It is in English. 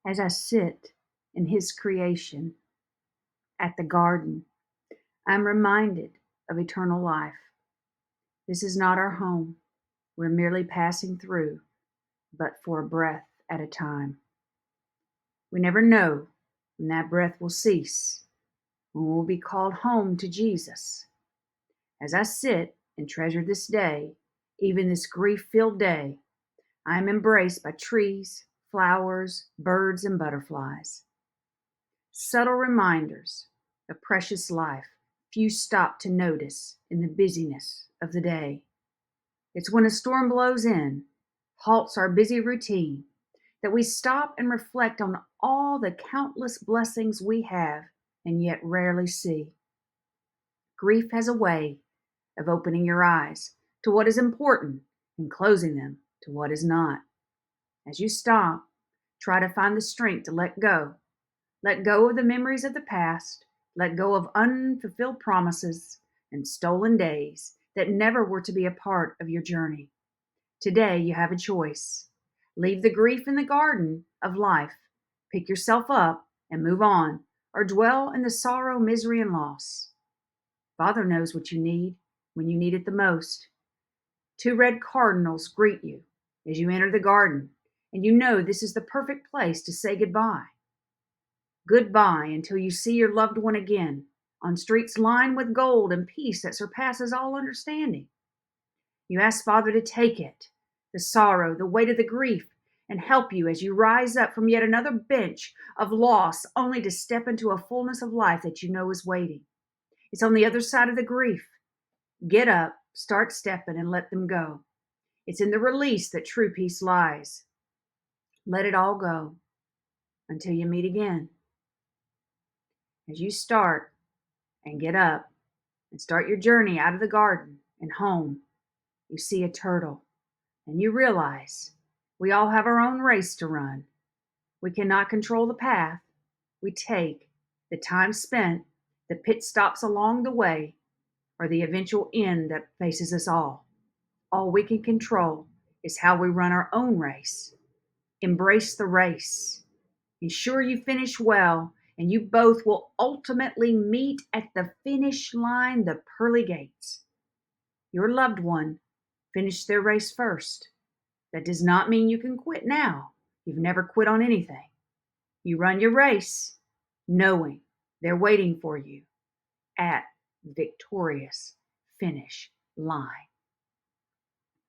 As I sit in His creation at the garden, I'm reminded of eternal life. This is not our home. We're merely passing through, but for a breath at a time. We never know when that breath will cease, when we'll be called home to Jesus. As I sit and treasure this day, even this grief-filled day, I am embraced by trees, flowers, birds, and butterflies. Subtle reminders of precious life few stop to notice in the busyness of the day. It's when a storm blows in, halts our busy routine, that we stop and reflect on all the countless blessings we have and yet rarely see. Grief has a way of opening your eyes to what is important and closing them to what is not. As you stop, try to find the strength to let go. Let go of the memories of the past. Let go of unfulfilled promises and stolen days that never were to be a part of your journey. Today, you have a choice. Leave the grief in the garden of life. Pick yourself up and move on, or dwell in the sorrow, misery, and loss. Father knows what you need when you need it the most. 2 red cardinals greet you as you enter the garden, and you know this is the perfect place to say goodbye. Goodbye until you see your loved one again on streets lined with gold and peace that surpasses all understanding. You ask Father to take it, the sorrow, the weight of the grief, and help you as you rise up from yet another bench of loss, only to step into a fullness of life that you know is waiting. It's on the other side of the grief. Get up, start stepping, and let them go. It's in the release that true peace lies. Let it all go until you meet again. As you start and get up and start your journey out of the garden and home, you see a turtle, and you realize we all have our own race to run. We cannot control the path we take, the time spent, the pit stops along the way, or the eventual end that faces us all. All we can control is how we run our own race. Embrace the race. Ensure you finish well, and you both will ultimately meet at the finish line, the pearly gates. Your loved one finished their race first. That does not mean you can quit now. You've never quit on anything. You run your race knowing they're waiting for you at the victorious finish line.